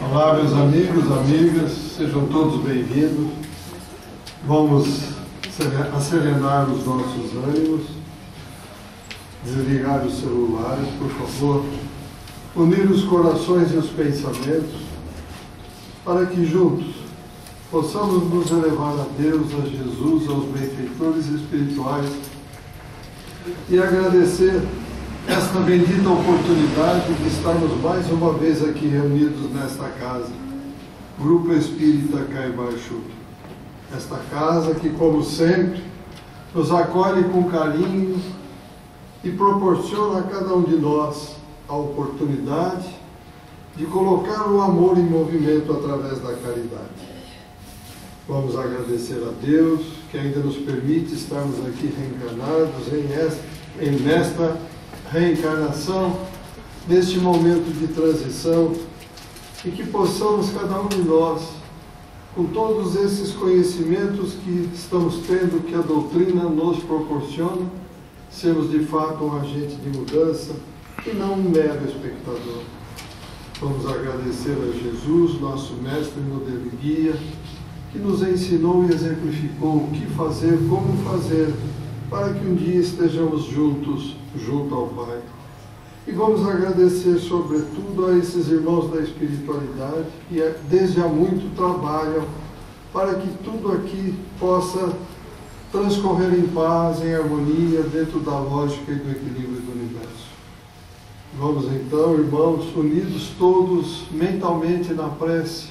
Olá, meus amigos, amigas, sejam todos bem-vindos. Vamos acerenar os nossos ânimos, desligar os celulares, por favor, unir os corações e os pensamentos, para que juntos possamos nos elevar a Deus, a Jesus, aos benfeitores espirituais e agradecer esta bendita oportunidade de estarmos mais uma vez aqui reunidos nesta casa, Grupo Espírita Caibar Chuto. Esta casa que, como sempre, nos acolhe com carinho e proporciona a cada um de nós a oportunidade de colocar o amor em movimento através da caridade. Vamos agradecer a Deus que ainda nos permite estarmos aqui reencarnados nesta reencarnação, neste momento de transição, e que possamos, cada um de nós, com todos esses conhecimentos que estamos tendo, que a doutrina nos proporciona, sermos de fato um agente de mudança e não um mero espectador. Vamos agradecer a Jesus, nosso mestre, modelo e guia, que nos ensinou e exemplificou o que fazer, como fazer, para que um dia estejamos juntos, junto ao Pai. E vamos agradecer, sobretudo, a esses irmãos da espiritualidade que desde há muito trabalham para que tudo aqui possa transcorrer em paz, em harmonia, dentro da lógica e do equilíbrio do universo. Vamos então, irmãos, unidos todos mentalmente na prece,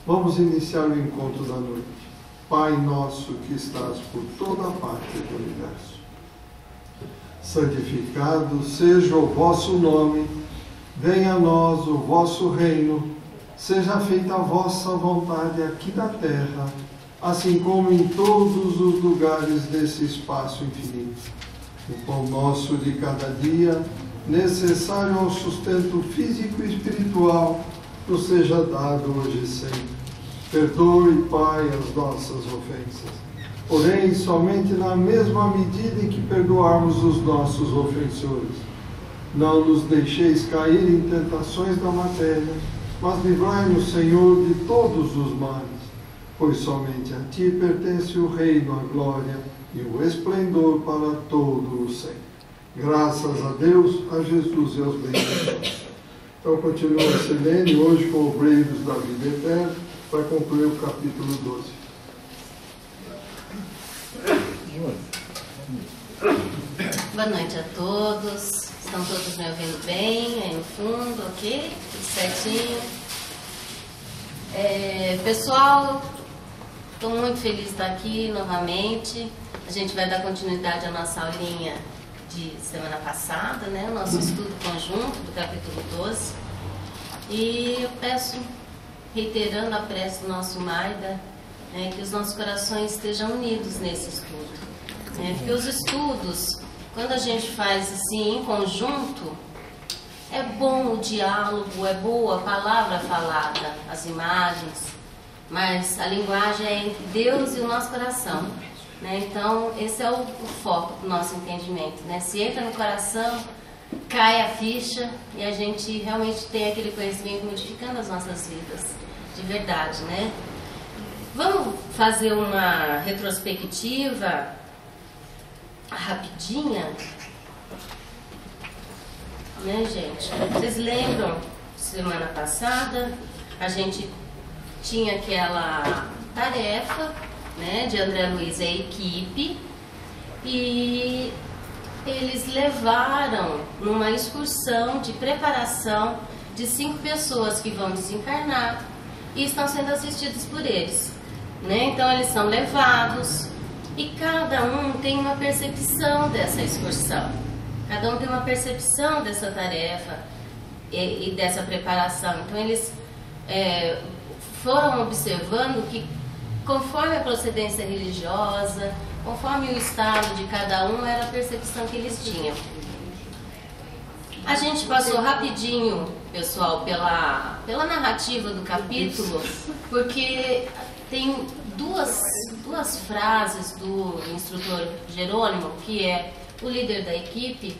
vamos iniciar o encontro da noite. Pai nosso que estás por toda a parte do universo, santificado seja o vosso nome, venha a nós o vosso reino, seja feita a vossa vontade aqui na terra, assim como em todos os lugares desse espaço infinito. O pão nosso de cada dia, necessário ao sustento físico e espiritual, nos seja dado hoje e sempre. Perdoe, Pai, as nossas ofensas, porém somente na mesma medida em que perdoarmos os nossos ofensores. Não nos deixeis cair em tentações da matéria, mas livrai-nos, Senhor, de todos os males, pois somente a Ti pertence o reino, a glória e o esplendor para todo o sempre. Graças a Deus, a Jesus e aos benfeitores. Então continua a Selene, hoje com Obreiros da Vida Eterna, para concluir o capítulo 12. Boa noite a todos. Estão todos me ouvindo bem? Aí no fundo, ok? Tudo certinho. Pessoal, estou muito feliz de estar aqui novamente. A gente vai dar continuidade à nossa aulinha de semana passada, né? O nosso estudo conjunto do capítulo 12. E eu peço, reiterando a prece do nosso Maida, que os nossos corações estejam unidos nesse estudo. Porque os estudos, quando a gente faz assim em conjunto, é bom o diálogo, é boa a palavra falada, as imagens, mas a linguagem é entre Deus e o nosso coração. Então, esse é o foco do nosso entendimento. Se entra no coração, cai a ficha e a gente realmente tem aquele conhecimento modificando as nossas vidas, de verdade, Vamos fazer uma retrospectiva rapidinha, gente? Vocês lembram, semana passada, a gente tinha aquela tarefa, de André Luiz e a equipe, e eles levaram numa excursão de preparação de 5 pessoas que vão desencarnar e estão sendo assistidos por eles. Então eles são levados e cada um tem uma percepção dessa excursão. Cada um tem uma percepção dessa tarefa e dessa preparação. Então eles foram observando que, conforme a procedência religiosa, conforme o estado de cada um, era a percepção que eles tinham. A gente passou rapidinho, pessoal, pela narrativa do capítulo, porque tem duas frases do instrutor Jerônimo, que é o líder da equipe,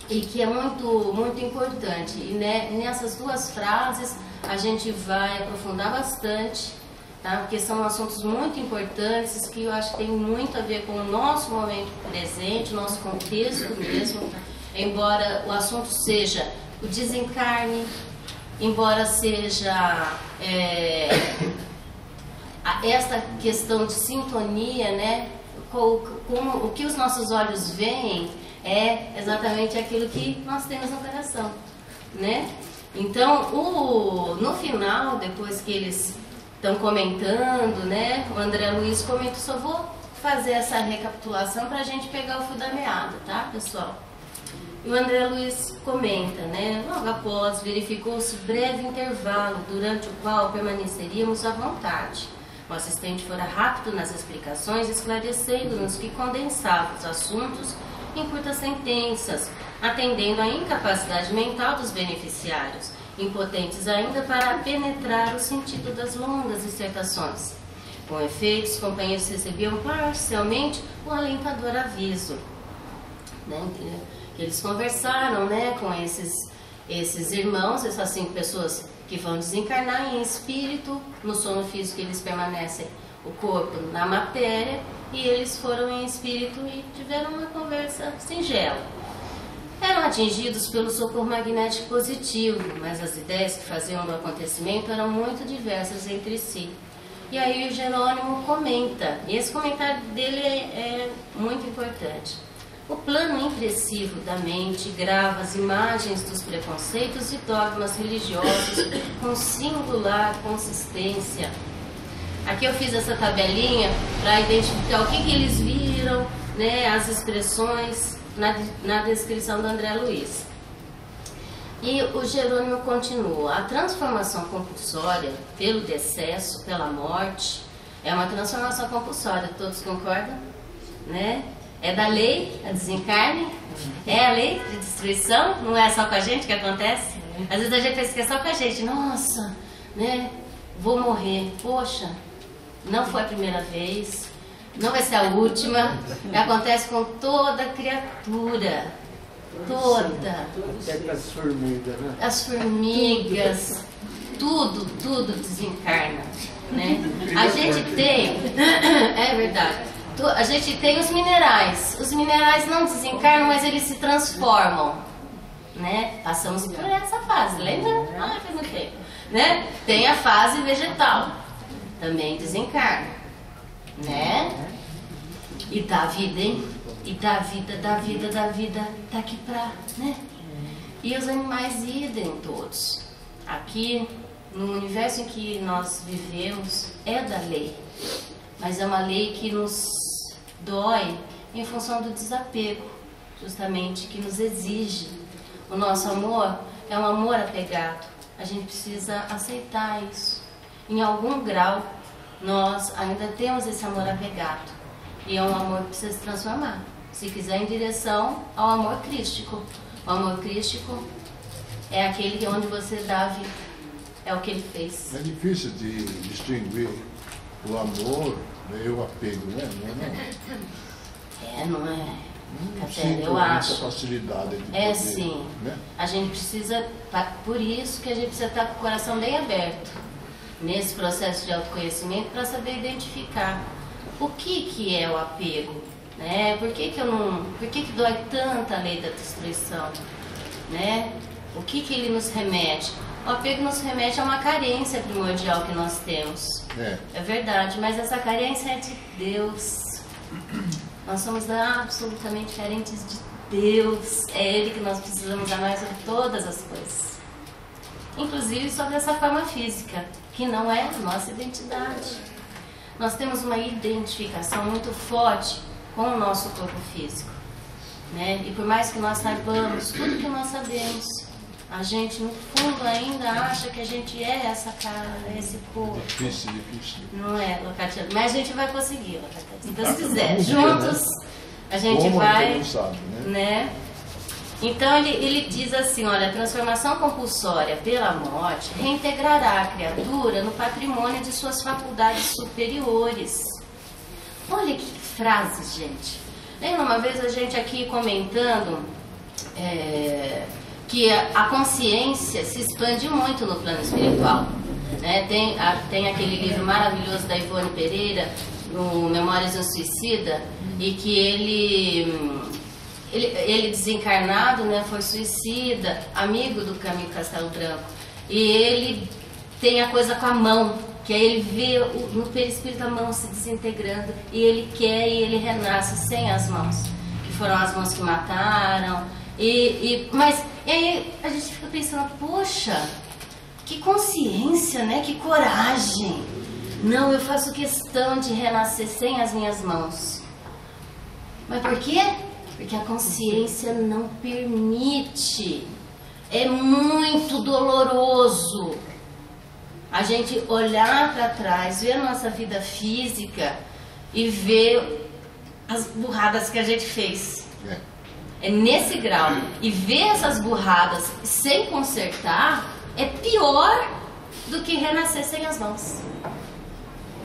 e que é muito, muito importante. E nessas duas frases a gente vai aprofundar bastante, tá? Porque são assuntos muito importantes que eu acho que tem muito a ver com o nosso momento presente, o nosso contexto mesmo. Embora o assunto seja o desencarne, embora seja esta questão de sintonia, né? O que os nossos olhos veem é exatamente aquilo que nós temos no coração, né? Então, no final, depois que eles estão comentando, né? O André Luiz comenta, só vou fazer essa recapitulação para a gente pegar o fio da meada, tá, pessoal? E o André Luiz comenta, né? Logo após, verificou-se breve intervalo, durante o qual permaneceríamos à vontade. O assistente fora rápido nas explicações, esclarecendo-nos que condensava os assuntos em curtas sentenças, atendendo à incapacidade mental dos beneficiários, impotentes ainda para penetrar o sentido das longas dissertações. Com efeito, os companheiros recebiam parcialmente o alentador aviso, né? Eles conversaram, né, com esses irmãos, essas 5 pessoas que vão desencarnar em espírito. No sono físico eles permanecem o corpo na matéria, e eles foram em espírito e tiveram uma conversa singela. Eram atingidos pelo socorro magnético positivo, mas as ideias que faziam do acontecimento eram muito diversas entre si. E aí o Jerônimo comenta, e esse comentário dele é muito importante. O plano impressivo da mente grava as imagens dos preconceitos e dogmas religiosos com singular consistência. Aqui eu fiz essa tabelinha para identificar o que eles viram, né, as expressões na descrição do André Luiz. E o Jerônimo continua: a transformação compulsória pelo decesso, pela morte, é uma transformação compulsória, todos concordam? Né? É da lei, a desencarne, é a lei de destruição, não é só com a gente que acontece? Às vezes a gente pensa que é só com a gente, nossa, né, vou morrer, poxa, não foi a primeira vez, não vai ser a última, acontece com toda criatura, toda. Até com as formigas, né? As formigas, tudo desencarna, né? A gente tem, é verdade, a gente tem os minerais não desencarnam, mas eles se transformam, né? Passamos por essa fase, lembra? Ah, faz muito tempo, né? Tem a fase vegetal, também desencarna, né? E dá vida, hein? E dá vida daqui pra, né? E os animais idem todos. Aqui, no universo em que nós vivemos, é da lei. Mas é uma lei que nos dói em função do desapego, justamente, que nos exige. O nosso amor é um amor apegado. A gente precisa aceitar isso. Em algum grau, nós ainda temos esse amor apegado. E é um amor que precisa se transformar. Se quiser, em direção ao amor crístico. O amor crístico é aquele onde você dá a vida. É o que ele fez. É difícil de distinguir o amor e o apego, né? Não é? Não sinto eu acho. essa facilidade de É poder, sim. né? A gente precisa, por isso que a gente precisa estar com o coração bem aberto nesse processo de autoconhecimento, para saber identificar o que é o apego, né? Por que dói tanto a lei da destruição, né? O que ele nos remete? O apego nos remete a uma carência primordial que nós temos. É verdade, mas essa carência é de Deus. Nós somos absolutamente carentes de Deus. É Ele que nós precisamos amar sobre todas as coisas. Inclusive sobre essa forma física, que não é a nossa identidade. Nós temos uma identificação muito forte com o nosso corpo físico, né? E por mais que nós saibamos tudo que nós sabemos, a gente no fundo ainda acha que a gente é essa cara, esse corpo. Difícil. Não é, Locatiano? Mas a gente vai conseguir, Locatiano. Então, se quiser, juntos, a gente Como vai, não sabe, né? Então ele diz assim, olha, a transformação compulsória pela morte reintegrará a criatura no patrimônio de suas faculdades superiores. Olha que frase, gente. Lembra uma vez a gente aqui comentando que a consciência se expande muito no plano espiritual. Né? Tem aquele livro maravilhoso da Ivone Pereira, no Memórias de um Suicida, e que ele desencarnado, né, foi suicida, amigo do Camilo Castelo Branco, e ele tem a coisa com a mão, que aí ele vê no perispírito a mão se desintegrando, e ele quer e ele renasce sem as mãos, que foram as mãos que mataram. Mas e aí a gente fica pensando, poxa, que consciência, né? Que coragem. Não, eu faço questão de renascer sem as minhas mãos. Mas por quê? Porque a consciência não permite. É muito doloroso a gente olhar para trás, ver a nossa vida física e ver as burradas que a gente fez. É nesse grau. E ver essas burradas sem consertar é pior do que renascer sem as mãos.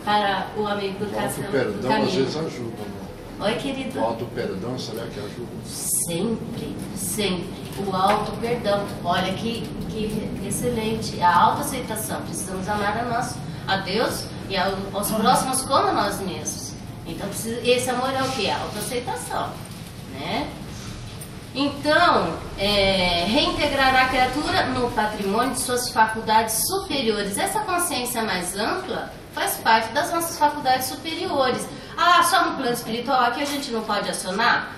Para o amigo do Castelo. O perdão às vezes ajuda, né? Oi, querido. O auto-perdão, será que ajuda? Sempre, sempre. O auto-perdão. Olha que excelente. A autoaceitação. Precisamos amar a Deus e aos próximos como a nós mesmos. Então, esse amor é o que? A autoaceitação. Né? Então, reintegrar a criatura no patrimônio de suas faculdades superiores. Essa consciência mais ampla faz parte das nossas faculdades superiores. Ah, só no plano espiritual aqui a gente não pode acionar?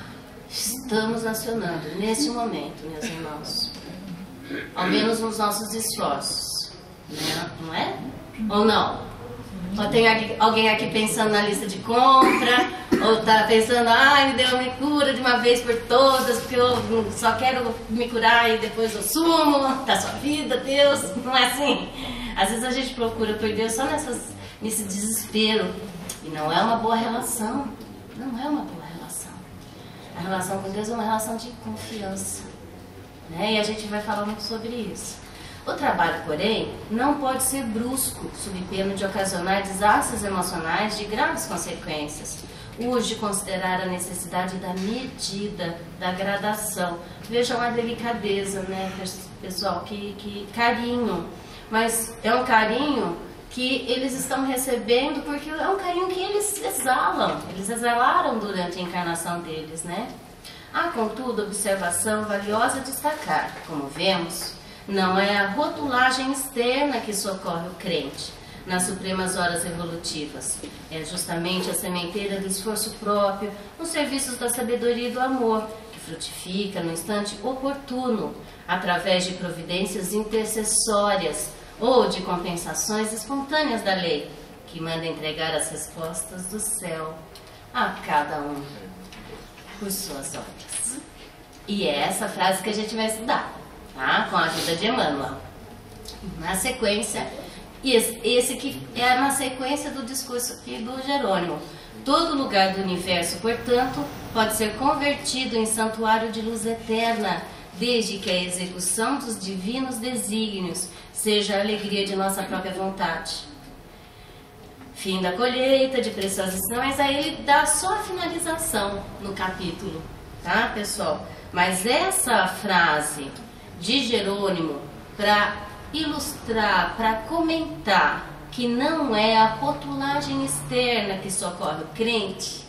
Estamos acionando nesse momento, meus irmãos. Ao menos nos nossos esforços. Né? Não é? Ou não? Ou tem alguém aqui pensando na lista de compra? Ou está pensando, me cura de uma vez por todas, porque eu só quero me curar e depois eu sumo da sua vida, Deus. Não é assim? Às vezes a gente procura por Deus só nesse desespero. E não é uma boa relação. Não é uma boa relação. A relação com Deus é uma relação de confiança. Né? E a gente vai falar muito sobre isso. O trabalho, porém, não pode ser brusco, sob pena de ocasionar desastres emocionais de graves consequências. Urge considerar a necessidade da medida, da gradação. Vejam a delicadeza, né, pessoal? Que carinho. Mas é um carinho que eles estão recebendo porque é um carinho que eles exalam. Eles exalaram durante a encarnação deles, né? Há, contudo, observação valiosa a destacar. Como vemos, não é a rotulagem externa que socorre o crente nas supremas horas evolutivas. É justamente a sementeira do esforço próprio nos serviços da sabedoria e do amor, que frutifica no instante oportuno, através de providências intercessórias ou de compensações espontâneas da lei, que manda entregar as respostas do céu a cada um por suas obras. E é essa frase que a gente vai estudar, tá? Com a ajuda de Emmanuel. Na sequência, esse que é na sequência do discurso aqui do Jerônimo. Todo lugar do universo, portanto, pode ser convertido em santuário de luz eterna, desde que a execução dos divinos desígnios seja a alegria de nossa própria vontade. Fim da colheita de preciosisões, aí ele dá só a finalização no capítulo, tá, pessoal? Mas essa frase de Jerônimo, para ilustrar, para comentar que não é a rotulagem externa que socorre o crente,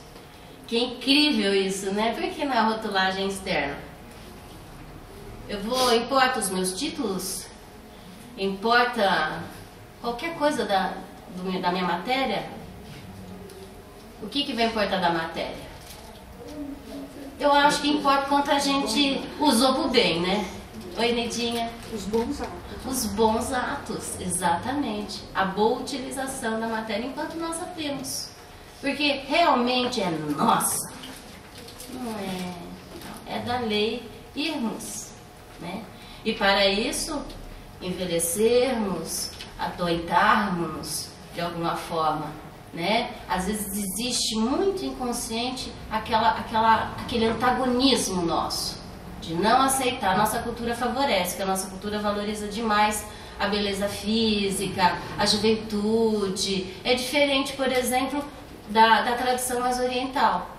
que é incrível isso, né? Por que não é a rotulagem externa? Importa os meus títulos? Importa qualquer coisa da minha matéria? O que vai importar da matéria? Eu acho que importa quanto a gente usou pro bem, né? Oi, Nedinha. Os bons atos. Os bons atos, exatamente. A boa utilização da matéria enquanto nós a temos. Porque realmente é nossa. Não é. É da lei irmos, né? E para isso, envelhecermos, atoitarmos de alguma forma, né? Às vezes existe muito inconsciente aquele antagonismo nosso, de não aceitar. A nossa cultura favorece, que a nossa cultura valoriza demais a beleza física, a juventude. É diferente, por exemplo, da tradição mais oriental,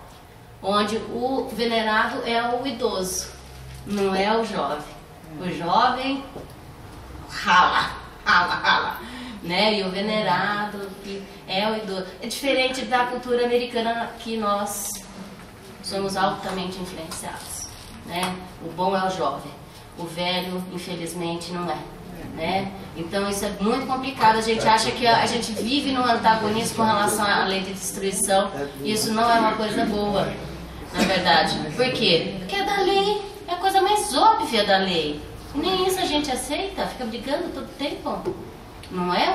onde o venerado é o idoso, não é o jovem. O jovem rala, né? E o venerado, que é o idoso. É diferente da cultura americana que nós somos altamente influenciados, né? O bom é o jovem, o velho, infelizmente, não é, né? Então isso é muito complicado. A gente acha que a gente vive num antagonismo com relação à lei de destruição. E isso não é uma coisa boa, na verdade. Por quê? Porque é da lei, é a coisa mais óbvia da lei. E nem isso a gente aceita, fica brigando todo tempo. Não é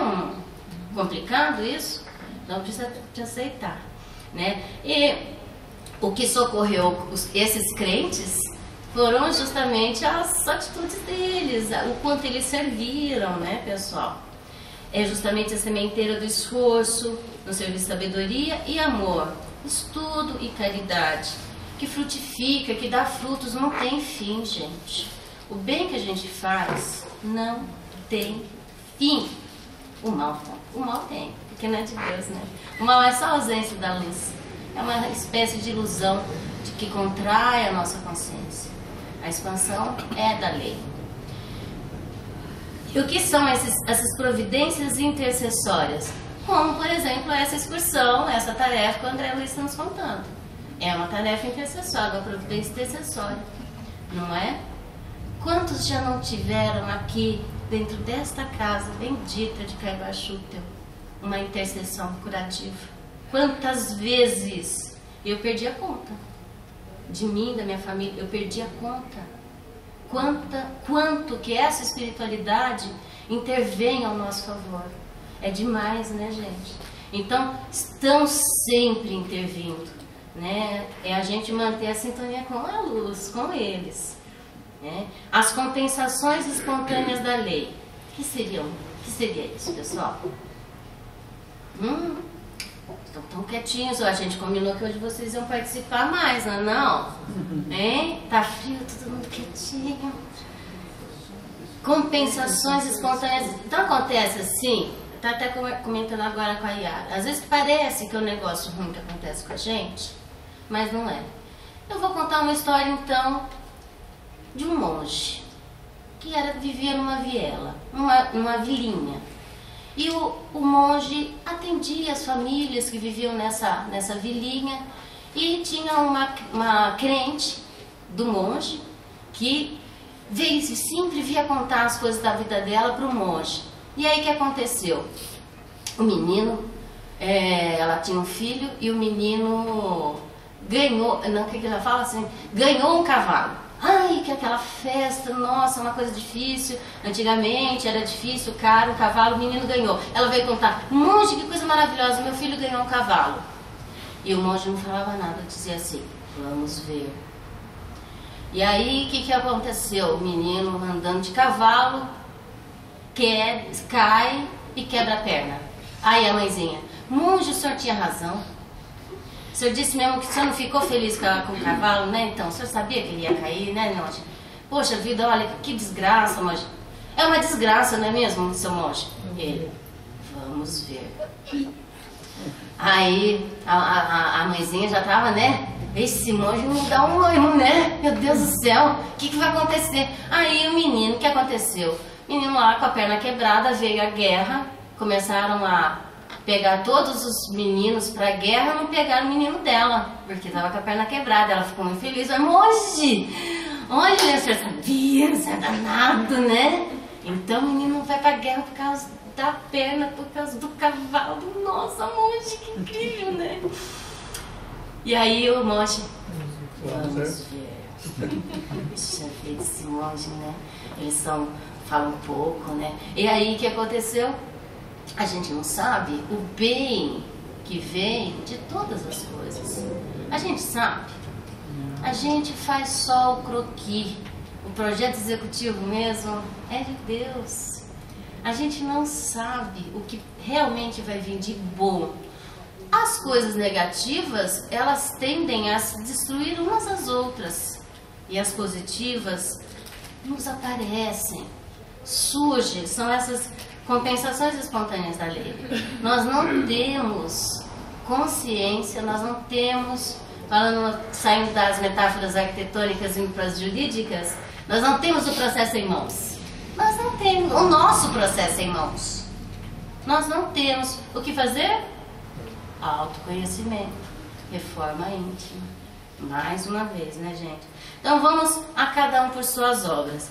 complicado isso? Então precisa de aceitar, né? E o que socorreu esses crentes foram justamente as atitudes deles, o quanto eles serviram, né, pessoal? É justamente a sementeira do esforço, no serviço de sabedoria e amor, estudo e caridade, que frutifica, que dá frutos, não tem fim, gente. O bem que a gente faz não tem fim. O mal tem, porque não é de Deus, né? O mal é só a ausência da luz. É uma espécie de ilusão de que contrai a nossa consciência. A expansão é da lei. E o que são essas providências intercessórias? Como, por exemplo, essa excursão, essa tarefa que o André Luiz está nos contando. É uma tarefa intercessória, uma providência intercessória. Não é? Quantos já não tiveram aqui, dentro desta casa bendita de Caibachutel, uma intercessão curativa? Quantas vezes eu perdi a conta? De mim, da minha família, eu perdi a conta. Quanto que essa espiritualidade intervém ao nosso favor. É demais, né, gente? Então, estão sempre intervindo, né? É a gente manter a sintonia com a luz, com eles, né? As compensações espontâneas da lei. O que seria isso, pessoal? Estão tão quietinhos, ó, a gente combinou que hoje vocês iam participar mais, não é não? Hein? Tá frio, todo mundo quietinho. Compensações espontâneas. Então acontece assim, tá até comentando agora com a Yara. Às vezes parece que é um negócio ruim que acontece com a gente, mas não é. Eu vou contar uma história então de um monge que vivia numa viela, numa vilinha. E o monge atendia as famílias que viviam nessa vilinha e tinha uma crente do monge que sempre via contar as coisas da vida dela para o monge. E aí o que aconteceu? O menino, ela tinha um filho e o menino ganhou, não, o que ela fala assim? Ganhou um cavalo. Ai, que aquela festa, nossa, uma coisa difícil. Antigamente era difícil, caro, o cavalo, o menino ganhou. Ela veio contar, monge, que coisa maravilhosa, meu filho ganhou um cavalo. E o monge não falava nada, dizia assim, vamos ver. E aí, o que aconteceu? O menino andando de cavalo, cai e quebra a perna. Aí a mãezinha, monge, o senhor tinha razão. O senhor disse mesmo que o senhor não ficou feliz com o cavalo, né? Então, o senhor sabia que ele ia cair, né, monge? Poxa vida, olha, que desgraça, monge. É uma desgraça, não é mesmo, seu monge? Ele, vamos ver. Aí, a mãezinha já tava, né? Esse monge não dá um olho, né? Meu Deus do céu, o que vai acontecer? Aí o menino, o que aconteceu? O menino lá com a perna quebrada, veio a guerra, começaram a pegar todos os meninos pra guerra, não pegaram o menino dela, porque tava com a perna quebrada. Ela ficou muito feliz. Monge, olha, o senhor sabia, o senhor é danado, né? Então o menino vai pra guerra por causa da perna, por causa do cavalo. Nossa, monge, que incrível, né? E aí o monge, vamos ver. Puxa vida, esse monge, né? Eles falam pouco, né? E aí o que aconteceu? A gente não sabe o bem que vem de todas as coisas. A gente sabe. A gente faz só o croquis. O projeto executivo mesmo é de Deus. A gente não sabe o que realmente vai vir de bom. As coisas negativas, elas tendem a se destruir umas às outras. E as positivas nos aparecem, surgem, são essas compensações espontâneas da lei. Nós não temos consciência, nós não temos, saindo das metáforas arquitetônicas e indo para as jurídicas, Nós não temos o processo em mãos. Nós não temos o nosso processo em mãos. Nós não temos o que fazer? Autoconhecimento, reforma íntima. Mais uma vez, né, gente? Então vamos a cada um por suas obras.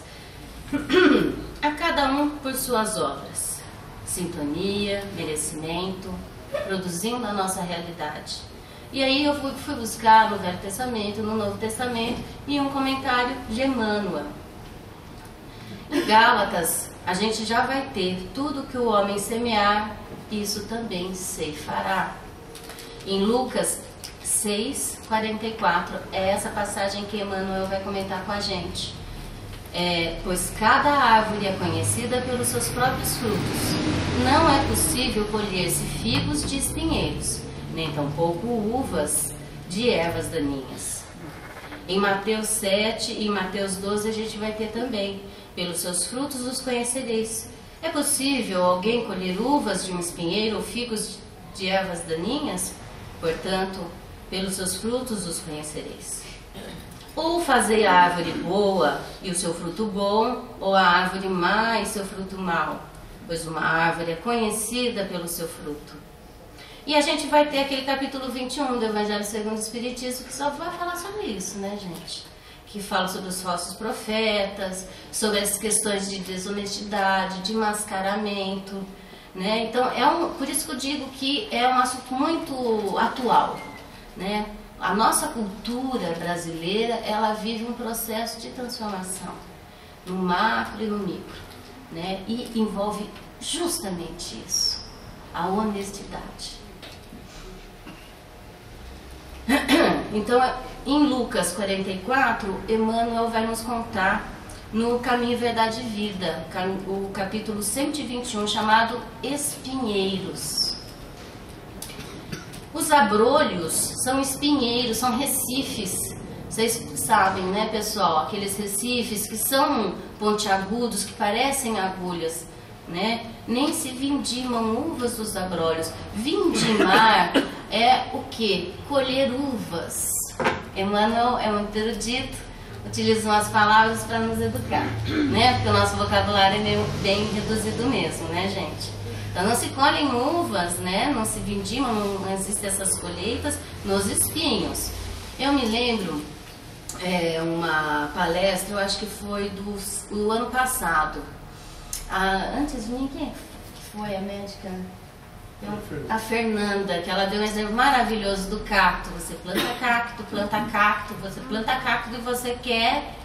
A cada um por suas obras. Sintonia, merecimento, produzindo a nossa realidade. E aí eu fui buscar no Velho Testamento, no Novo Testamento, e um comentário de Emmanuel. Em Gálatas, a gente já vai ter tudo que o homem semear, isso também ceifará. Em Lucas 6:44, é essa passagem que Emmanuel vai comentar com a gente. Pois cada árvore é conhecida pelos seus próprios frutos. Não é possível colher-se figos de espinheiros, nem tampouco uvas de ervas daninhas. Em Mateus 7 e em Mateus 12 a gente vai ter também: pelos seus frutos os conhecereis. É possível alguém colher uvas de um espinheiro ou figos de ervas daninhas? Portanto, pelos seus frutos os conhecereis. Ou fazei a árvore boa e o seu fruto bom, ou a árvore má e seu fruto mau, pois uma árvore é conhecida pelo seu fruto. E a gente vai ter aquele capítulo 21 do Evangelho segundo o Espiritismo, que só vai falar sobre isso, né, gente? Que fala sobre os falsos profetas, sobre as questões de desonestidade, de mascaramento, né? Então, por isso que eu digo que é um assunto muito atual, né? A nossa cultura brasileira, ela vive um processo de transformação, no macro e no micro, né? E envolve justamente isso, a honestidade. Então, em Lucas 44, Emmanuel vai nos contar no Caminho, Verdade e Vida, o capítulo 121, chamado Espinheiros. Os abrolhos são espinheiros, são recifes. Vocês sabem, né, pessoal? Aqueles recifes que são pontiagudos, que parecem agulhas, né? Nem se vindimam uvas dos abrolhos. Vindimar é o quê? Colher uvas. Emmanuel é muito erudito, utiliza umas palavras para nos educar, né? Porque o nosso vocabulário é meio, bem reduzido mesmo, né, gente? Então não se colhem uvas, né? Não se vindimam, não existem essas colheitas nos espinhos. Eu me lembro uma palestra, eu acho que foi do ano passado. Antes de mim, quem foi a médica? A Fernanda, que ela deu um exemplo maravilhoso do cacto. Você planta cacto, você planta cacto e você quer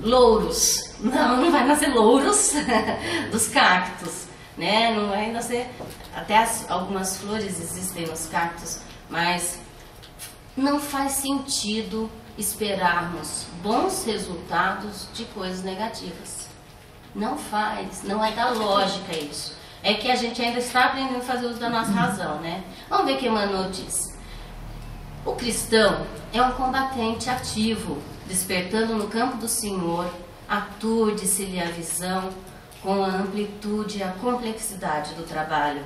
louros. Não vai nascer louros dos cactos, né? Não vai nascer. Até algumas flores existem nos cactos, mas não faz sentido esperarmos bons resultados de coisas negativas. Não faz, não é da lógica isso. É que a gente ainda está aprendendo a fazer uso da nossa razão, né? Vamos ver o que Emmanuel diz. O cristão é um combatente ativo, despertando no campo do Senhor, aturde-se-lhe a visão com a amplitude e a complexidade do trabalho.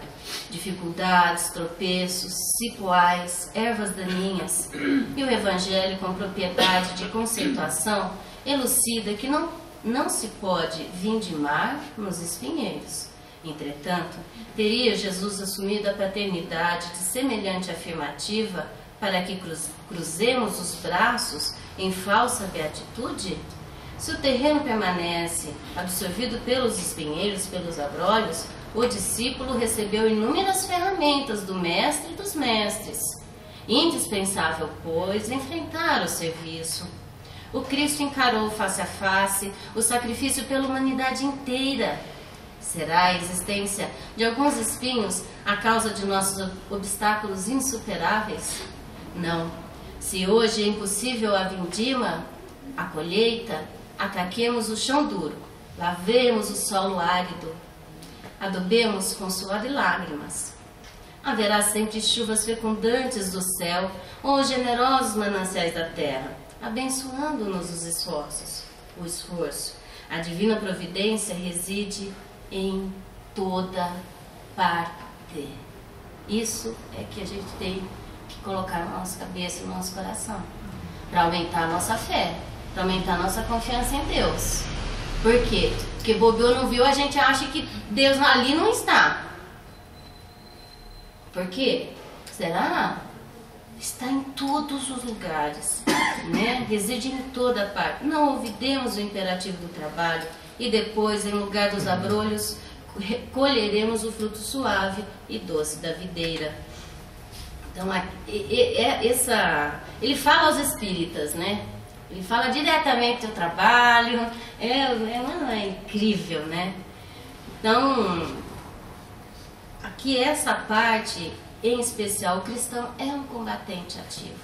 Dificuldades, tropeços, cipoais, ervas daninhas. E o Evangelho, com propriedade de conceituação, elucida que não se pode vindimar nos espinheiros. Entretanto, teria Jesus assumido a paternidade de semelhante afirmativa para que cruzemos os braços em falsa beatitude? Se o terreno permanece absorvido pelos espinheiros, pelos abrolhos, o discípulo recebeu inúmeras ferramentas do mestre e dos mestres. Indispensável, pois, enfrentar o serviço. O Cristo encarou face a face o sacrifício pela humanidade inteira. Será a existência de alguns espinhos a causa de nossos obstáculos insuperáveis? Não. Se hoje é impossível a vindima, a colheita, ataquemos o chão duro, lavemos o solo árido, adobemos com suor e lágrimas. Haverá sempre chuvas fecundantes do céu ou generosos mananciais da terra, abençoando-nos os esforços. O esforço, a divina providência reside em toda parte. Isso é que a gente tem que colocar na nossa cabeça e no nosso coração, para aumentar a nossa fé. também está a nossa confiança em Deus. Por quê? Porque bobeou, não viu, a gente acha que Deus ali não está. Por quê? Será? Está em todos os lugares, né? Reside em toda parte. Não ouvidemos o imperativo do trabalho e depois, em lugar dos abrolhos, colheremos o fruto suave e doce da videira. Então, ele fala aos espíritas, né? Ele fala diretamente do trabalho, é incrível, né? Então, aqui essa parte, em especial, o cristão é um combatente ativo.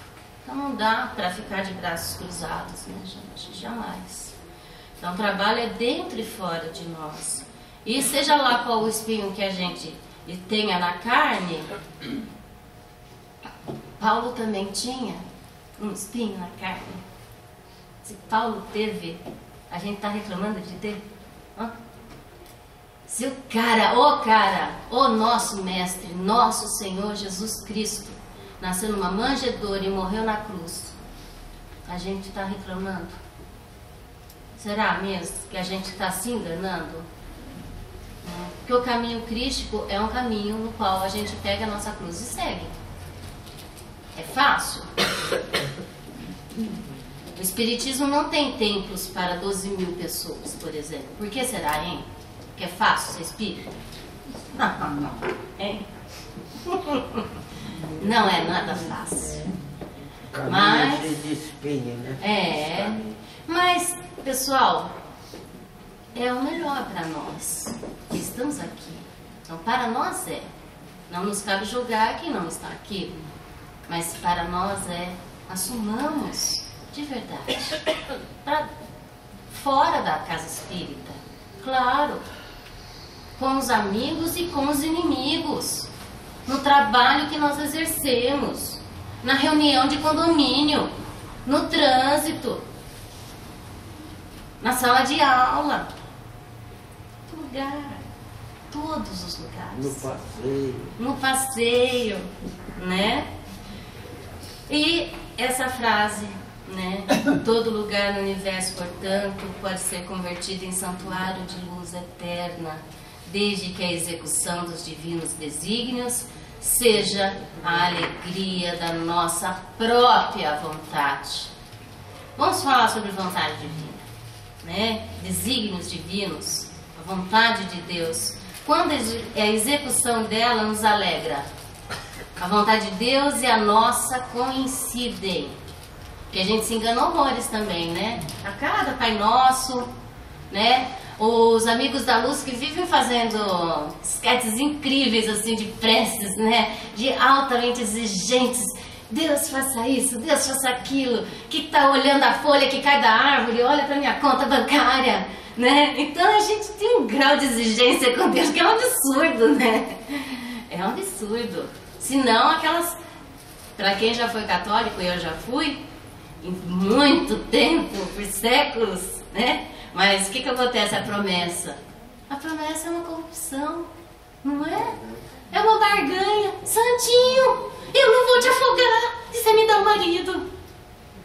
Então não dá para ficar de braços cruzados, né, gente? Jamais. Então o trabalho é dentro e fora de nós. E seja lá qual o espinho que a gente tenha na carne, Paulo também tinha um espinho na carne. Se Paulo teve, a gente está reclamando de ter? Hã? Se o o nosso mestre, nosso Senhor Jesus Cristo, nasceu numa manjedoura e morreu na cruz, a gente está reclamando? Será mesmo que a gente está se enganando? Porque o caminho crístico é um caminho no qual a gente pega a nossa cruz e segue. É fácil? O Espiritismo não tem templos para 12 mil pessoas, por exemplo. Por que será, hein? Que é fácil ser espírita? Não. Hein? Não é nada fácil. Mas, de espinho, né? Mas, pessoal, é o melhor para nós que estamos aqui. Então, para nós é. Não nos cabe julgar quem não está aqui. Mas para nós é. Assumamos de verdade. Para fora da casa espírita. Claro. Com os amigos e com os inimigos, no trabalho que nós exercemos, na reunião de condomínio, no trânsito, na sala de aula, lugar, todos os lugares. No passeio, né? E essa frase, né? Todo lugar no universo, portanto, pode ser convertido em santuário de luz eterna, desde que a execução dos divinos desígnios seja a alegria da nossa própria vontade. Vamos falar sobre vontade divina, né? Desígnios divinos, a vontade de Deus. Quando a execução dela nos alegra, a vontade de Deus e a nossa coincidem. Porque a gente se engana horrores também, né? A cada Pai Nosso, né? Os amigos da luz que vivem fazendo sketches incríveis, assim, de preces, né? De altamente exigentes. Deus faça isso, Deus faça aquilo. Que tá olhando a folha que cai da árvore, olha pra minha conta bancária, né? Então a gente tem um grau de exigência com Deus que é um absurdo, né? É um absurdo. Senão aquelas... Pra quem já foi católico, e eu já fui, em muito tempo, por séculos, né? Mas o que acontece? A promessa é uma corrupção, não é? É uma barganha. Santinho, eu não vou te afogar se você me dá um marido.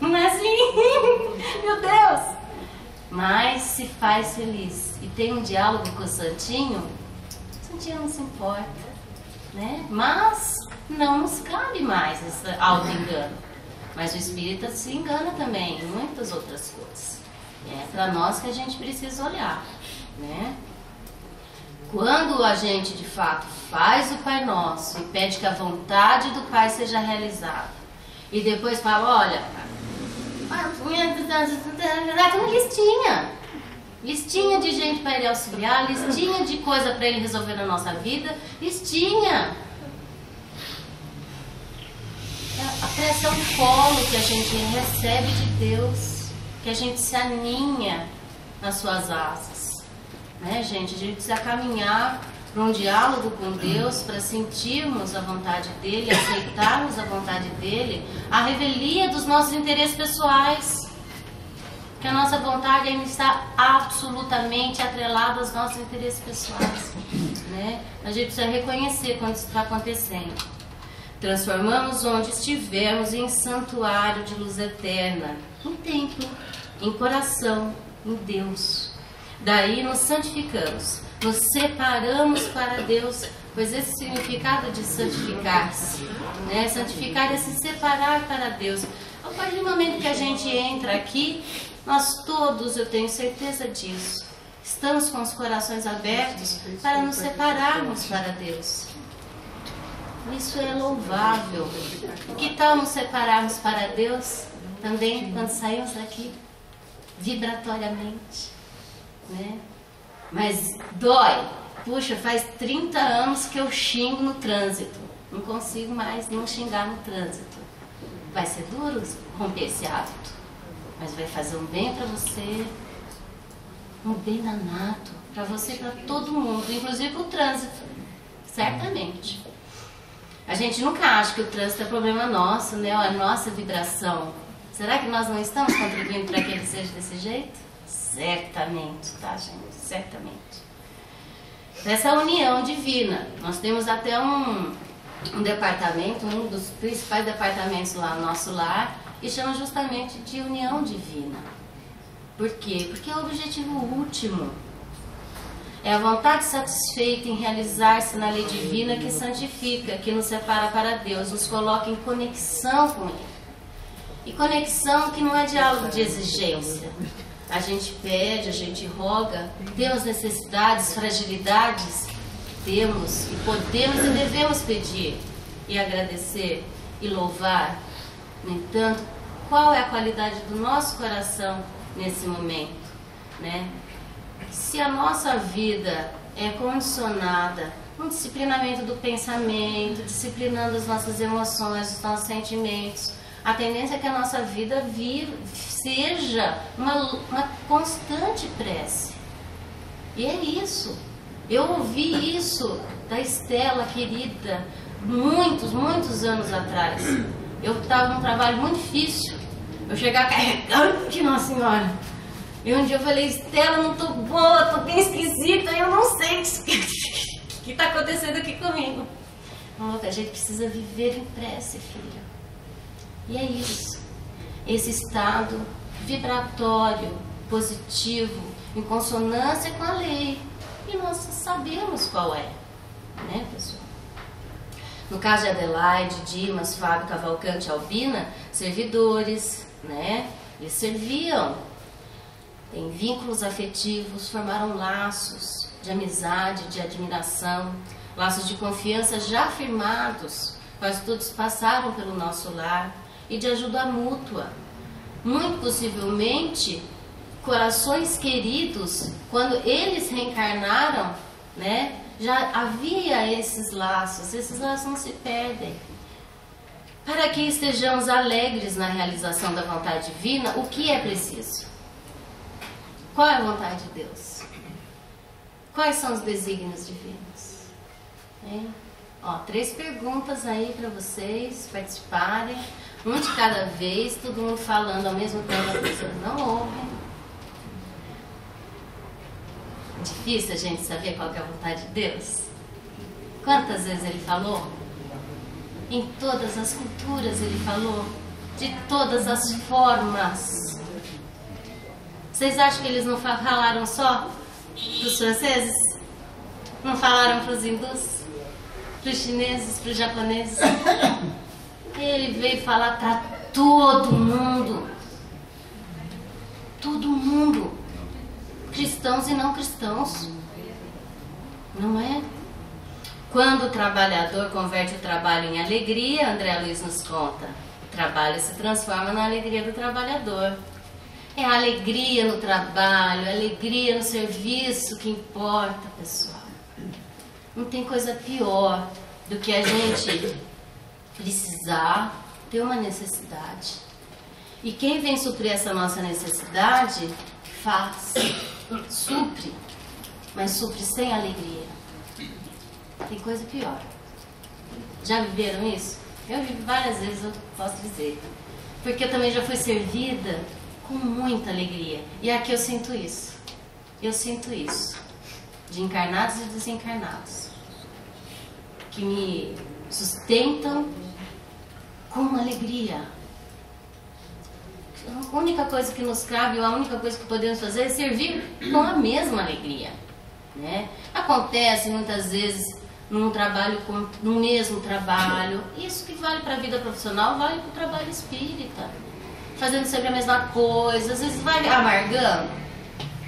Não é assim? Meu Deus! Mas se faz feliz e tem um diálogo com o Santinho não se importa, né? Mas não nos cabe mais esse auto-engano. Mas o espírita se engana também em muitas outras coisas. É para nós que a gente precisa olhar, né? Quando a gente de fato faz o Pai Nosso e pede que a vontade do Pai seja realizada, e depois fala, olha, tem uma listinha de gente para ele auxiliar, listinha de coisa para ele resolver na nossa vida, listinha. A pressão do colo que a gente recebe de Deus, que a gente se aninha nas suas asas, né, gente? A gente precisa caminhar para um diálogo com Deus, para sentirmos a vontade dEle, aceitarmos a vontade dEle, a revelia dos nossos interesses pessoais, que a nossa vontade ainda está absolutamente atrelada aos nossos interesses pessoais, né? A gente precisa reconhecer quando isso está acontecendo. Transformamos onde estivermos em santuário de luz eterna, um templo, em coração, em Deus. Daí nos santificamos, nos separamos para Deus, pois esse significado de santificar-se, né? Santificar é se separar para Deus. A partir do momento que a gente entra aqui, nós todos, eu tenho certeza disso, estamos com os corações abertos para nos separarmos para Deus. Isso é louvável. Que tal nos separarmos para Deus também quando saímos daqui? Vibratoriamente, né? Mas dói. Puxa, faz 30 anos que eu xingo no trânsito. Não consigo mais não xingar no trânsito. Vai ser duro romper esse hábito, mas vai fazer um bem para você, um bem danado para você e para todo mundo, inclusive para o trânsito, certamente. A gente nunca acha que o trânsito é problema nosso, né? A nossa vibração. Será que nós não estamos contribuindo para que ele seja desse jeito? Certamente, tá, gente? Certamente. Essa união divina. Nós temos até um departamento, um dos principais departamentos lá no nosso lar, que chama justamente de união divina. Por quê? Porque é o objetivo último. É a vontade satisfeita em realizar-se na lei divina que santifica, que nos separa para Deus, nos coloca em conexão com Ele. E conexão que não é diálogo de exigência. A gente pede, a gente roga, temos necessidades, fragilidades, temos e podemos e devemos pedir e agradecer e louvar. No entanto, qual é a qualidade do nosso coração nesse momento, né? Se a nossa vida é condicionada no disciplinamento do pensamento, disciplinando as nossas emoções, os nossos sentimentos, a tendência é que a nossa vida seja uma constante prece. E é isso. Eu ouvi isso da Estela, querida, muitos anos atrás. Eu estava num trabalho muito difícil. Eu chegava carregando que Nossa Senhora. E um dia eu falei, Estela, não tô boa, tô bem esquisita, eu não sei o que está acontecendo aqui comigo. A gente precisa viver em prece, filha. E é isso. Esse estado vibratório, positivo, em consonância com a lei. E nós sabemos qual é, né, pessoal? No caso de Adelaide, Dimas, Fábio, Cavalcante, Albina, servidores, né? Eles serviam. Tem vínculos afetivos, formaram laços de amizade, de admiração, laços de confiança já firmados, quase todos passaram pelo nosso lar, e de ajuda mútua. Muito possivelmente, corações queridos, quando eles reencarnaram, né, já havia esses laços não se perdem. Para que estejamos alegres na realização da vontade divina, o que é preciso? Qual é a vontade de Deus? Quais são os desígnios divinos? Ó, 3 perguntas aí para vocês participarem, um de cada vez, todo mundo falando ao mesmo tempo, as pessoas não ouvem. Difícil a gente saber qual que é a vontade de Deus? Quantas vezes ele falou? Em todas as culturas ele falou, de todas as formas. Vocês acham que eles não falaram só para os franceses? Não falaram para os hindus? Para os chineses? Para os japoneses? Ele veio falar para todo mundo. Todo mundo. Cristãos e não cristãos. Não é? Quando o trabalhador converte o trabalho em alegria, André Luiz nos conta, o trabalho se transforma na alegria do trabalhador. É a alegria no trabalho, a alegria no serviço que importa, pessoal. Não tem coisa pior do que a gente precisar ter uma necessidade. E quem vem suprir essa nossa necessidade, faz, supre, mas supre sem alegria. Tem coisa pior. Já viveram isso? Eu vivi várias vezes, eu posso dizer. Porque eu também já fui servida com muita alegria. E aqui eu sinto isso. Eu sinto isso. De encarnados e desencarnados. Que me sustentam com alegria. Eu não única coisa que nos cabe, a única coisa que podemos fazer é servir com a mesma alegria, né? Acontece muitas vezes no mesmo trabalho, isso que vale para a vida profissional, vale para o trabalho espírita, fazendo sempre a mesma coisa, às vezes vai amargando,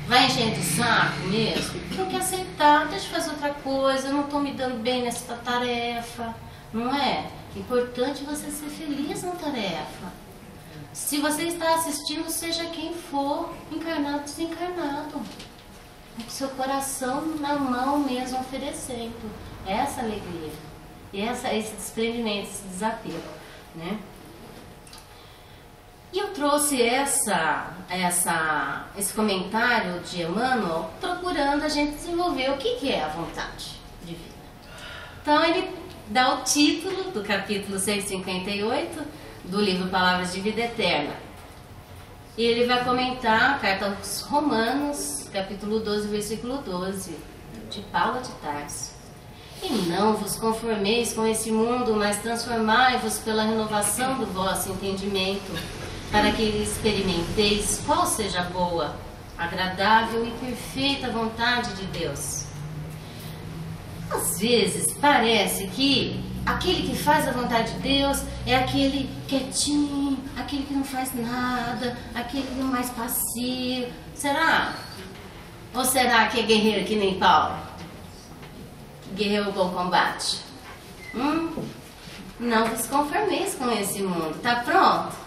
vai enchendo o saco mesmo, tem que aceitar, deixa eu fazer outra coisa, eu não estou me dando bem nessa tarefa, não é? Importante você ser feliz na tarefa. Se você está assistindo, seja quem for, encarnado ou desencarnado, com seu coração na mão mesmo oferecendo essa alegria, e esse desprendimento, esse desapego, né? E eu trouxe esse comentário de Emmanuel procurando a gente desenvolver o que é a vontade divina. Então ele dá o título do capítulo 158 do livro Palavras de Vida Eterna. E ele vai comentar a carta aos Romanos, capítulo 12, versículo 12, de Paulo de Tarso. E não vos conformeis com esse mundo, mas transformai-vos pela renovação do vosso entendimento, para que experimenteis qual seja a boa, agradável e perfeita vontade de Deus. Às vezes parece que aquele que faz a vontade de Deus é aquele quietinho, aquele que não faz nada, aquele que é mais passivo. Será? Ou será que é guerreiro que nem Paulo? Guerreiro bom combate? Não vos conformeis com esse mundo. Tá pronto?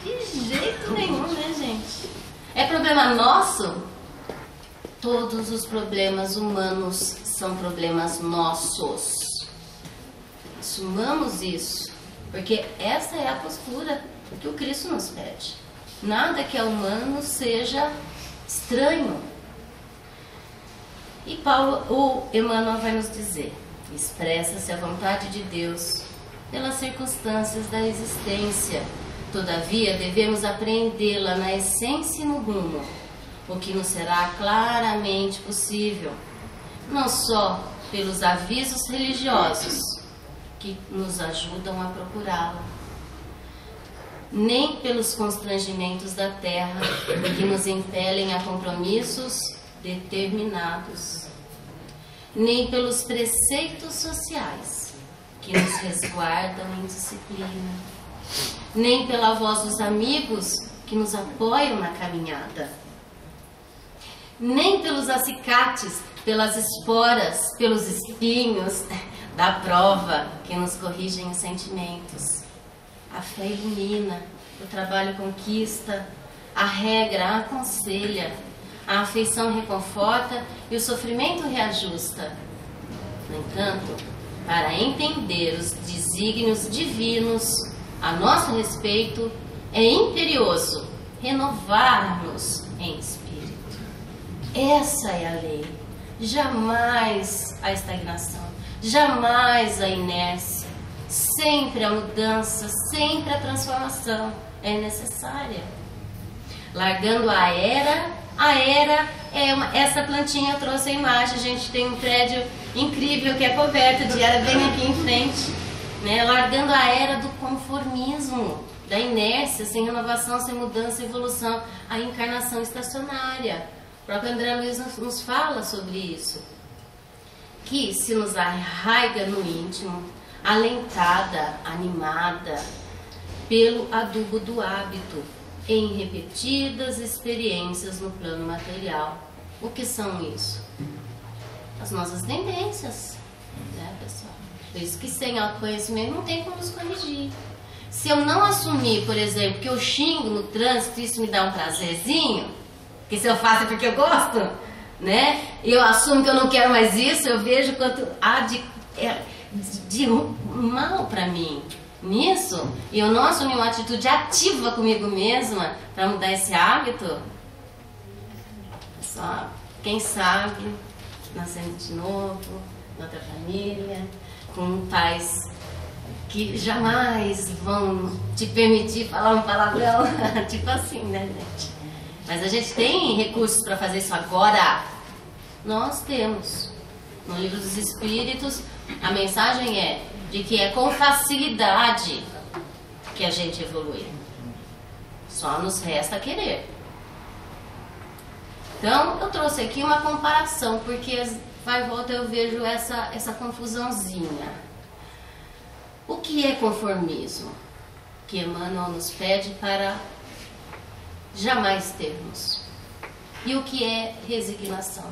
De jeito nenhum, né, gente? É problema nosso? Todos os problemas humanos são problemas nossos. Assumamos isso, porque essa é a postura que o Cristo nos pede. Nada que é humano seja estranho. E o Emmanuel vai nos dizer: expressa-se a vontade de Deus pelas circunstâncias da existência. Todavia, devemos apreendê-la na essência e no rumo, o que nos será claramente possível, não só pelos avisos religiosos que nos ajudam a procurá-la, nem pelos constrangimentos da terra que nos impelem a compromissos determinados, nem pelos preceitos sociais que nos resguardam em disciplina, nem pela voz dos amigos que nos apoiam na caminhada, nem pelos acicates, pelas esporas, pelos espinhos da prova que nos corrigem os sentimentos. A fé ilumina, o trabalho conquista, a regra aconselha, a afeição reconforta e o sofrimento reajusta. No entanto, para entender os desígnios divinos a nosso respeito, é imperioso renovar-nos em espírito. Essa é a lei. Jamais a estagnação, jamais a inércia, sempre a mudança, sempre a transformação é necessária. Largando a era é essa plantinha eu trouxe a imagem, a gente tem um prédio incrível que é coberto de era bem aqui em frente, né? Largando a era do conformismo, da inércia, sem renovação, sem mudança, sem evolução, a encarnação estacionária. O próprio André Luiz nos fala sobre isso, que se nos arraiga no íntimo, alentada, animada pelo adubo do hábito, em repetidas experiências no plano material. O que são isso? As nossas tendências, né, pessoal? Por isso que sem autoconhecimento não tem como nos corrigir. Se eu não assumir, por exemplo, que eu xingo no trânsito, isso me dá um prazerzinho, que se eu faço é porque eu gosto, né? Eu assumo que eu não quero mais isso, eu vejo quanto há de mal para mim nisso, e eu não assumi uma atitude ativa comigo mesma para mudar esse hábito. Só quem sabe nascendo de novo, em outra família, com pais que jamais vão te permitir falar um palavrão, tipo assim, né, gente? Mas a gente tem recursos para fazer isso agora. Nós temos. No Livro dos Espíritos, a mensagem é de que é com facilidade que a gente evolui. só nos resta querer. Então, eu trouxe aqui uma comparação, porque vai e volta eu vejo essa confusãozinha. O que é conformismo? Que Emmanuel nos pede para jamais termos. E o que é resignação?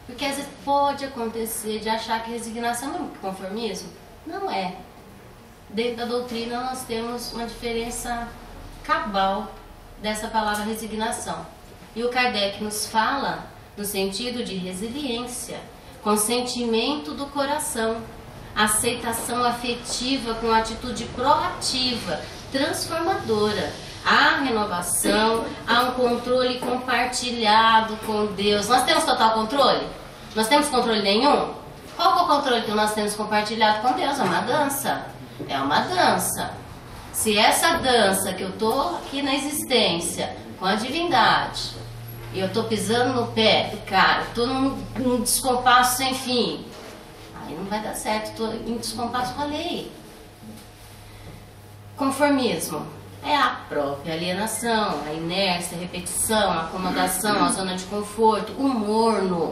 Porque às vezes pode acontecer de achar que resignação é conformismo. Não é. Dentro da doutrina nós temos uma diferença cabal dessa palavra resignação. E o Kardec nos fala no sentido de resiliência, consentimento do coração, aceitação afetiva com atitude proativa, transformadora. Há renovação, há um controle compartilhado com Deus. Nós temos total controle? Nós temos controle nenhum? Qual é o controle que nós temos compartilhado com Deus? É uma dança. É uma dança. Se essa dança que eu estou aqui na existência, com a divindade, e eu estou pisando no pé do cara, estou num descompasso sem fim, aí não vai dar certo, estou em descompasso com a lei. Conformismo é a própria alienação, a inércia, a repetição, a acomodação, a zona de conforto, o morno,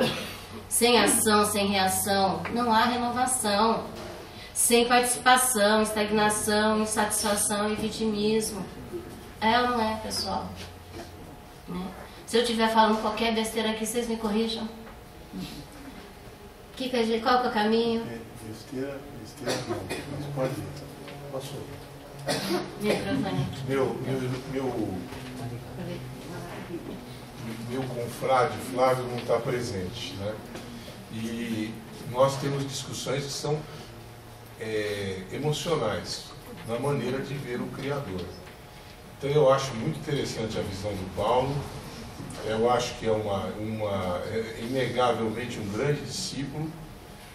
sem ação, sem reação, não há renovação, sem participação, estagnação, insatisfação e vitimismo. É ou não é, pessoal? Né? Se eu estiver falando qualquer besteira aqui, vocês me corrijam. Qual que é o caminho? Besteira não, mas pode ir. Passou. Meu confrade Flávio não está presente, né? E nós temos discussões que são emocionais na maneira de ver o Criador. Então eu acho muito interessante a visão do Paulo. Eu acho que é inegavelmente um grande discípulo,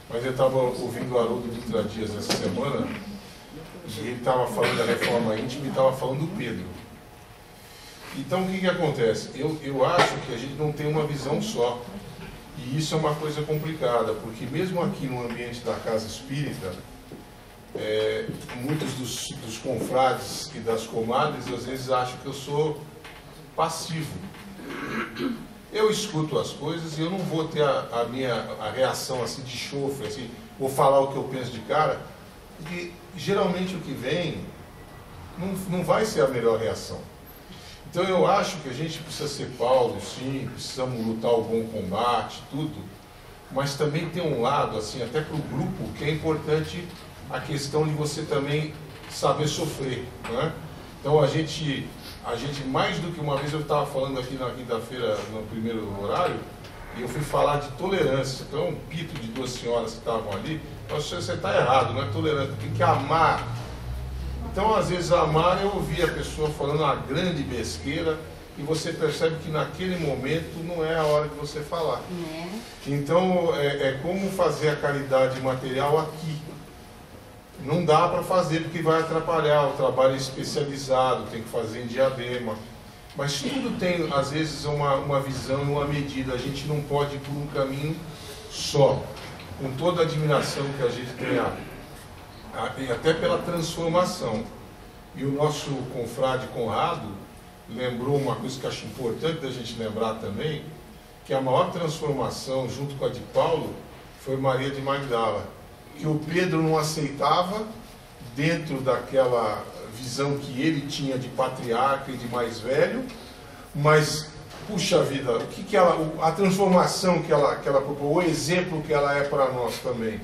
mas eu estava ouvindo o Haroldo Dutra Dias essa semana, e ele estava falando da reforma íntima e estava falando do Pedro. Então o que acontece? Eu acho que a gente não tem uma visão só, e isso é uma coisa complicada, porque mesmo aqui no ambiente da casa espírita, muitos dos confrades e das comadres às vezes acham que eu sou passivo. Eu escuto as coisas e eu não vou ter a reação assim de chofre, assim, vou falar o que eu penso de cara, porque geralmente o que vem não vai ser a melhor reação. Então eu acho que a gente precisa ser Paulo, sim, precisamos lutar o bom combate, tudo, mas também tem um lado, assim, até para o grupo, que é importante a questão de você também saber sofrer, né? Então a gente mais do que uma vez, eu estava falando aqui na quinta-feira, no primeiro horário, e eu fui falar de tolerância. Então, um pito de duas senhoras que estavam ali, você está errado, não é tolerância, tem que amar. Então, às vezes, amar, eu ouvi a pessoa falando uma grande besteira, e você percebe que naquele momento não é a hora de você falar. Então, é como fazer a caridade material aqui. Não dá para fazer porque vai atrapalhar, o trabalho é especializado, tem que fazer em Diadema. Mas tudo tem, às vezes, uma visão, uma medida. A gente não pode ir por um caminho só. Com toda a admiração que a gente tem, até pela transformação. E o nosso confrade Conrado lembrou uma coisa que eu acho importante da gente lembrar também, que a maior transformação, junto com a de Paulo, foi Maria de Magdala. Que o Pedro não aceitava, dentro daquela visão que ele tinha de patriarca e de mais velho, mas, puxa vida, a transformação que ela propôs, o exemplo que ela é para nós também.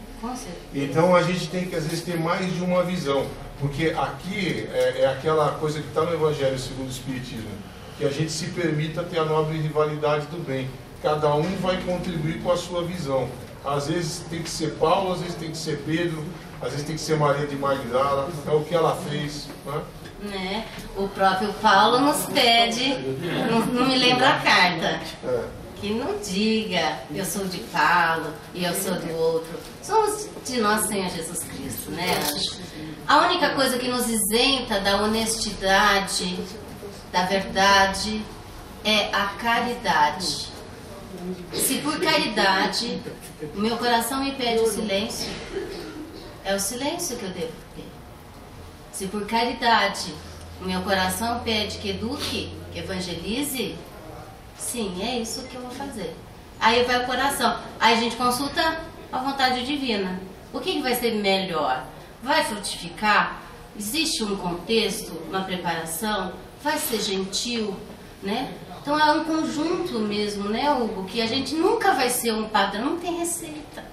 Então a gente tem que, às vezes, ter mais de uma visão, porque aqui é aquela coisa que está no Evangelho segundo o Espiritismo, que a gente se permita ter a nobre rivalidade do bem. Cada um vai contribuir com a sua visão. Às vezes tem que ser Paulo, às vezes tem que ser Pedro, às vezes tem que ser Maria de Magdala, é o que ela fez, né? O próprio Paulo nos pede, não me lembra a carta, que não diga eu sou de Paulo e eu sou do outro, somos de nosso Senhor Jesus Cristo, né? A única coisa que nos isenta da honestidade, da verdade, é a caridade. Se por caridade o meu coração me pede o silêncio, é o silêncio que eu devo ter. Se por caridade o meu coração pede que eduque, Que evangelize? Sim, é isso que eu vou fazer. Aí vai o coração. Aí a gente consulta a vontade divina. O que vai ser melhor? Vai frutificar? Existe um contexto, uma preparação? Vai ser gentil, né? Então é um conjunto mesmo, né, Hugo? Que a gente nunca vai ser um padrão, não tem receita.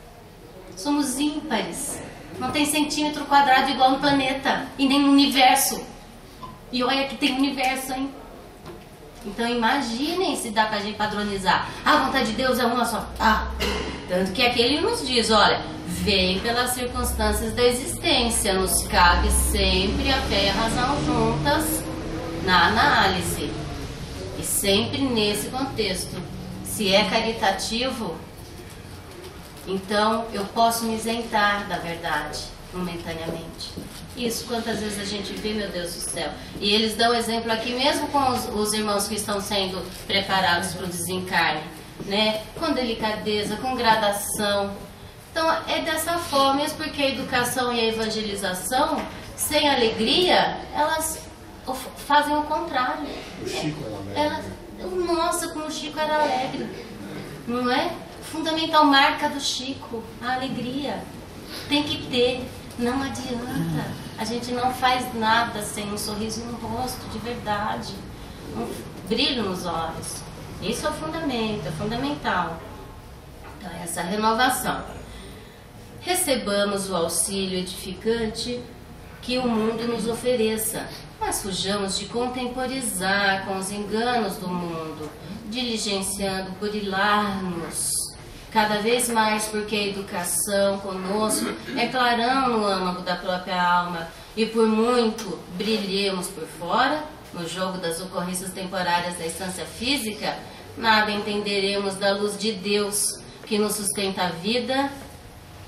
Somos ímpares. Não tem centímetro quadrado igual no planeta e nem no universo. E olha que tem universo, hein? Então imaginem se dá pra gente padronizar. A vontade de Deus é uma só. Tanto que aqui ele nos diz, olha, vem pelas circunstâncias da existência. Nos cabe sempre a fé e a razão juntas na análise. E sempre nesse contexto. Se é caritativo, então eu posso me isentar da verdade momentaneamente. Isso quantas vezes a gente vê, meu Deus do céu. E eles dão exemplo aqui mesmo com os irmãos que estão sendo preparados para o desencarne, né? Com delicadeza, com gradação. Então é dessa forma, mesmo porque a educação e a evangelização, sem alegria, elas fazem o contrário. O Chico era alegre. Nossa, como o Chico era alegre, não é? Fundamental marca do Chico, a alegria. Tem que ter, não adianta. A gente não faz nada sem um sorriso no rosto, de verdade. Um brilho nos olhos. Isso é o fundamento, é fundamental. Então, essa renovação. Recebamos o auxílio edificante que o mundo nos ofereça, mas fujamos de contemporizar com os enganos do mundo, diligenciando burilar-nos cada vez mais, porque a educação conosco é clarão no âmago da própria alma, e por muito brilhemos por fora, no jogo das ocorrências temporárias da instância física, nada entenderemos da luz de Deus, que nos sustenta a vida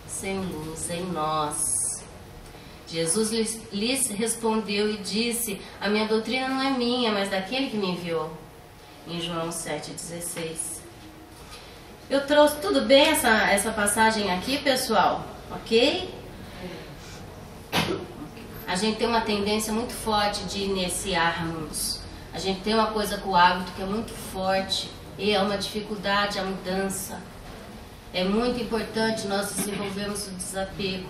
sem luz em nós. Jesus lhes respondeu e disse, a minha doutrina não é minha, mas daquele que me enviou. Em João 7,16. Eu trouxe, tudo bem essa passagem aqui, pessoal? Ok? A gente tem uma tendência muito forte de iniciarmos. A gente tem uma coisa com o hábito que é muito forte e é uma dificuldade a mudança. É muito importante nós desenvolvermos o desapego.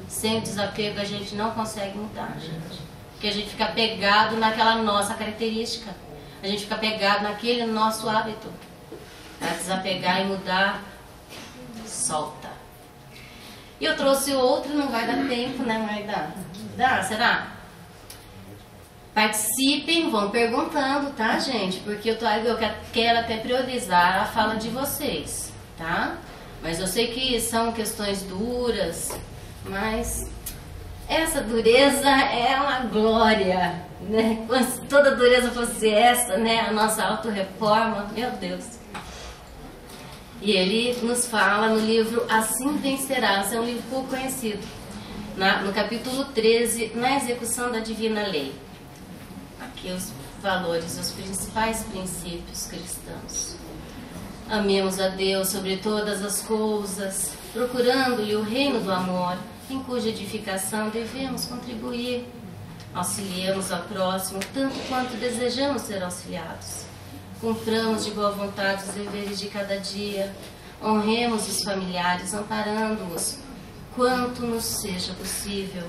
Sem o desapego a gente não consegue mudar, gente. Porque a gente fica pegado naquela nossa característica. A gente fica pegado naquele nosso hábito. Para desapegar e mudar, solta. E eu trouxe outro, não vai dar tempo, né? Vai dar. Dá? Será? Participem, vão perguntando, tá, gente? Porque eu quero até priorizar a fala de vocês, tá? Mas eu sei que são questões duras, mas essa dureza é uma glória, né? Se toda dureza fosse essa, né? A nossa autorreforma, meu Deus. E ele nos fala no livro Assim Vencerás, é um livro pouco conhecido, no capítulo 13, na execução da divina lei. Aqui os valores, os principais princípios cristãos. Amemos a Deus sobre todas as coisas, procurando-lhe o reino do amor, em cuja edificação devemos contribuir. Auxiliemos ao próximo, tanto quanto desejamos ser auxiliados. Cumpramos de boa vontade os deveres de cada dia. Honremos os familiares, amparando-os, quanto nos seja possível.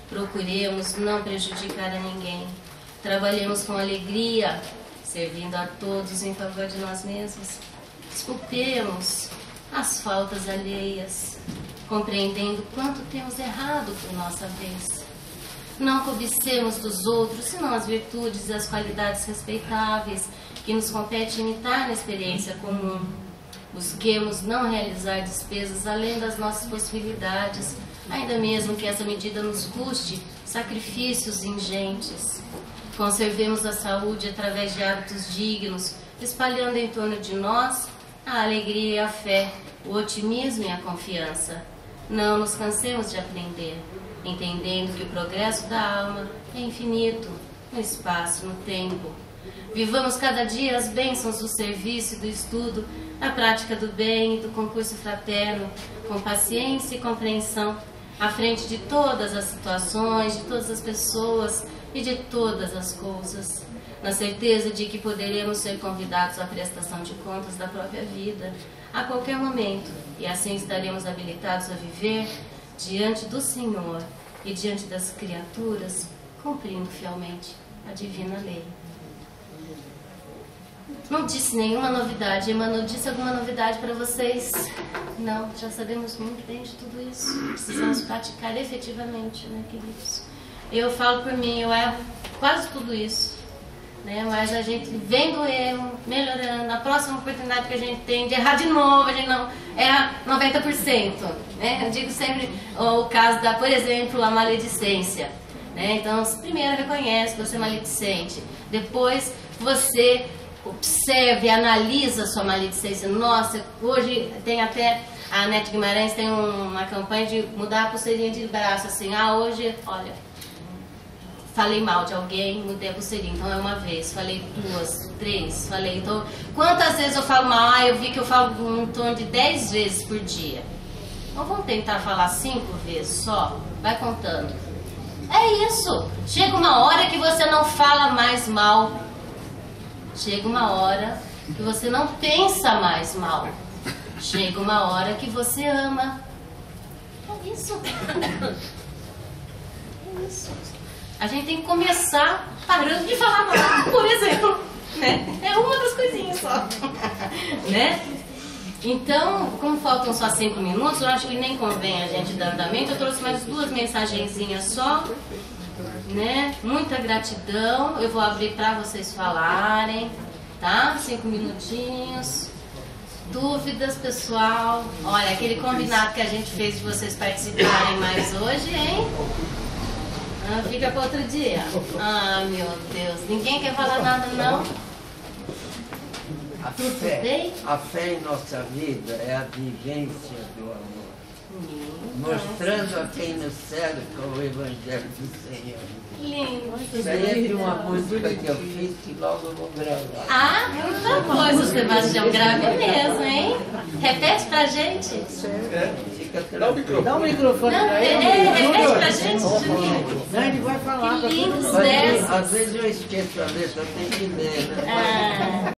Procuremos não prejudicar a ninguém. Trabalhemos com alegria, servindo a todos em favor de nós mesmos. Desculpemos as faltas alheias, compreendendo quanto temos errado por nossa vez. Não cobicemos dos outros, senão as virtudes e as qualidades respeitáveis que nos compete imitar na experiência comum. Busquemos não realizar despesas além das nossas possibilidades, ainda mesmo que essa medida nos custe sacrifícios ingentes. Conservemos a saúde através de hábitos dignos, espalhando em torno de nós a alegria e a fé, o otimismo e a confiança. Não nos cansemos de aprender, entendendo que o progresso da alma é infinito, no espaço, no tempo. Vivamos cada dia as bênçãos do serviço e do estudo, da prática do bem e do concurso fraterno, com paciência e compreensão, à frente de todas as situações, de todas as pessoas e de todas as coisas. na certeza de que poderemos ser convidados à prestação de contas da própria vida a qualquer momento, e assim estaremos habilitados a viver diante do Senhor e diante das criaturas, cumprindo fielmente a divina lei. Não disse nenhuma novidade. Emmanuel disse alguma novidade para vocês? Não, já sabemos muito bem de tudo isso. Precisamos praticar efetivamente, né, queridos? Eu falo por mim, eu erro quase tudo isso, né? Mas a gente vem do erro, melhorando. A próxima oportunidade que a gente tem de errar de novo, a gente não erra 90%. Né? Eu digo sempre o caso da, por exemplo, a maledicência. Né? Então, primeiro reconhece que você é maledicente. Depois você observe, analisa a sua maledicência. Nossa, hoje tem até, a Nete Guimarães tem uma campanha de mudar a pulseirinha de braço, assim, hoje, olha, falei mal de alguém, mudei a pulseirinha, então é uma vez, falei 2, 3, falei, então, quantas vezes eu falo mal? Eu vi que eu falo em torno de 10 vezes por dia. Então vamos tentar falar 5 vezes só, vai contando. É isso, chega uma hora que você não fala mais mal. Chega uma hora que você não pensa mais mal. Chega uma hora que você ama. É isso. É isso. A gente tem que começar parando de falar mal, por exemplo. Né? É uma das coisinhas só. Né? Então, como faltam só 5 minutos, eu acho que nem convém a gente dar andamento. Eu trouxe mais 2 mensagenzinhas só. Né? Muita gratidão. Eu vou abrir para vocês falarem, tá? 5 minutinhos. Dúvidas, pessoal? Olha, aquele combinado que a gente fez de vocês participarem mais hoje, hein? Fica para outro dia. Meu Deus. Ninguém quer falar nada, não? A fé em nossa vida é a vivência do amor. Mostrando a quem nos cerca o Evangelho do Senhor. Lindo. Isso aí é de uma música que eu fiz que logo eu vou gravar. Por favor, seu Sebastião, grave mesmo, hein? Repete pra gente. Fica Dá o microfone pra ele. Repete pra gente, Juninho. Não, ele vai falar. Que lindos Às versos. vezes eu esqueço a letra, eu tenho que ler, né?